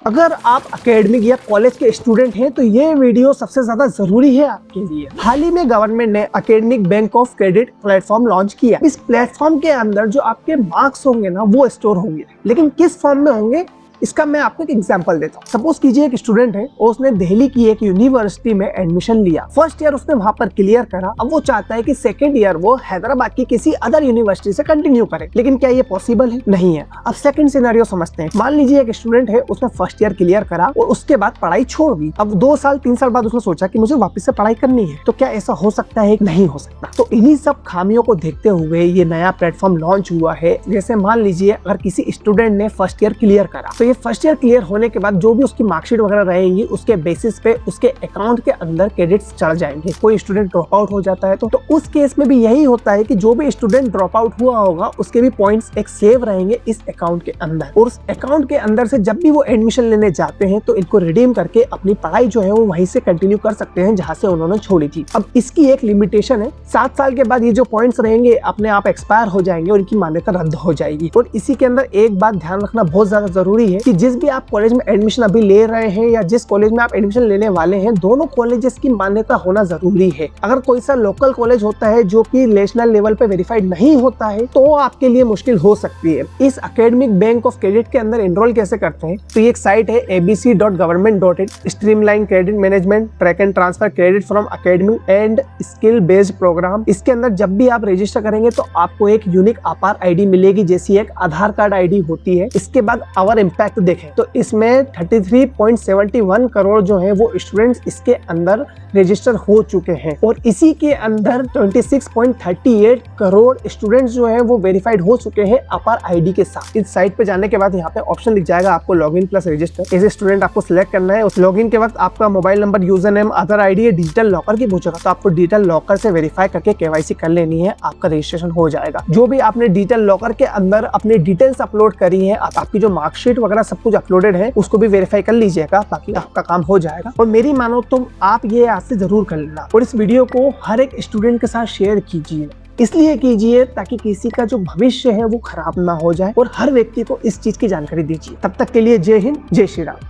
अगर आप एकेडमिक या कॉलेज के स्टूडेंट हैं तो ये वीडियो सबसे ज्यादा जरूरी है आपके लिए। हाल ही में गवर्नमेंट ने academic bank of credit platform launch किया। इस प्लेटफॉर्म के अंदर जो आपके मार्क्स होंगे ना वो स्टोर होंगे, लेकिन किस फॉर्म में होंगे इसका मैं आपको एक एग्जांपल देता हूँ। सपोज कीजिए एक स्टूडेंट है और उसने दिल्ली की एक यूनिवर्सिटी में एडमिशन लिया। फर्स्ट ईयर उसने वहां पर क्लियर करा। अब वो चाहता है कि सेकंड ईयर वो हैदराबाद की किसी अदर यूनिवर्सिटी से कंटिन्यू करे, लेकिन क्या ये पॉसिबल है? नहीं है। अब सेकंड सिनेरियो समझते हैं। मान लीजिए एक स्टूडेंट है, उसने फर्स्ट ईयर क्लियर करा और उसके बाद पढ़ाई छोड़ दी। अब 2 साल 3 साल बाद उसने सोचा कि मुझे वापस से पढ़ाई करनी है। तो क्या ऐसा हो सकता है? नहीं हो सकता। तो इन्हीं सब खामियों को देखते हुए ये नया प्लेटफॉर्म लॉन्च हुआ है। जैसे मान लीजिए अगर किसी स्टूडेंट ने फर्स्ट ईयर क्लियर करा, तो ये फर्स्ट ईयर क्लियर होने के बाद जो भी उसकी मार्कशीट वगैरह रहेंगी उसके बेसिस पे उसके अकाउंट के अंदर क्रेडिट्स चढ़ जाएंगे। कोई स्टूडेंट ड्रॉप आउट हो जाता है तो उस केस में भी यही होता है कि जो भी स्टूडेंट ड्रॉप आउट हुआ होगा उसके भी पॉइंट्स एक सेव रहेंगे इस अकाउंट के अंदर, और उस अकाउंट के अंदर से जब भी वो एडमिशन लेने जाते हैं तो इनको रिडीम करके अपनी पढ़ाई जो है वो वहीं से कंटिन्यू कर सकते हैं जहां से उन्होंने छोड़ी थी। अब इसकी एक लिमिटेशन है, 7 साल के बाद ये जो पॉइंट्स रहेंगे अपने आप एक्सपायर हो जाएंगे और इनकी मान्यता रद्द हो जाएगी। और इसी के अंदर एक बात ध्यान रखना बहुत ज्यादा जरूरी है कि जिस भी आप कॉलेज में एडमिशन अभी ले रहे हैं या जिस कॉलेज में आप एडमिशन लेने वाले हैं, दोनों कॉलेजेस की मान्यता होना जरूरी है। अगर कोई सा लोकल कॉलेज होता है जो कि नेशनल लेवल पे वेरीफाइड नहीं होता है तो आपके लिए मुश्किल हो सकती है। इस एकेडमिक बैंक ऑफ क्रेडिट के अंदर एनरोल कैसे करते हैं? तो ये एक साइट है abc.government.in, streamline credit management, track and transfer credit from academic and skill based program. इसके अंदर जब भी आप रजिस्टर करेंगे तो आपको एक यूनिक अपार आईडी मिलेगी, जैसी एक आधार कार्ड आईडी होती है। इसके बाद आवर इम्पैक्ट देखें तो इसमें 33.71 करोड़ जो है वो स्टूडेंट्स इसके अंदर रजिस्टर हो चुके हैं, और इसी के अंदर 26.38 करोड़ स्टूडेंट्स जो है वो वेरीफाइड हो चुके हैं अपार आईडी के साथ। इस साइट पे जाने के बाद यहाँ पे ऑप्शन दिख जाएगा आपको login plus register. As a student आपको सिलेक्ट करना है। उस लॉगिन के वक्त आपका mobile number, user name, other ID digital locker की पूछेगा, तो आपको डिजिटल लॉकर से वेरीफाई करके केवाईसी कर लेनी है, आपका रजिस्ट्रेशन हो जाएगा। जो भी आपने डिजिटल लॉकर के अंदर अपनी डिटेल्स अपलोड करी है, आपकी जो मार्कशीट वगैरह सब कुछ अपलोडेड है उसको भी वेरीफाई कर लीजिएगा, बाकी आपका काम हो जाएगा। और मेरी मानो तो आप ये आज से जरूर कर लेना, और इस वीडियो को हर एक स्टूडेंट के साथ शेयर कीजिए। इसलिए कीजिए ताकि किसी का जो भविष्य है वो खराब ना हो जाए, और हर व्यक्ति को इस चीज की जानकारी दीजिए। तब तक के लिए जय हिंद, जय श्री राम।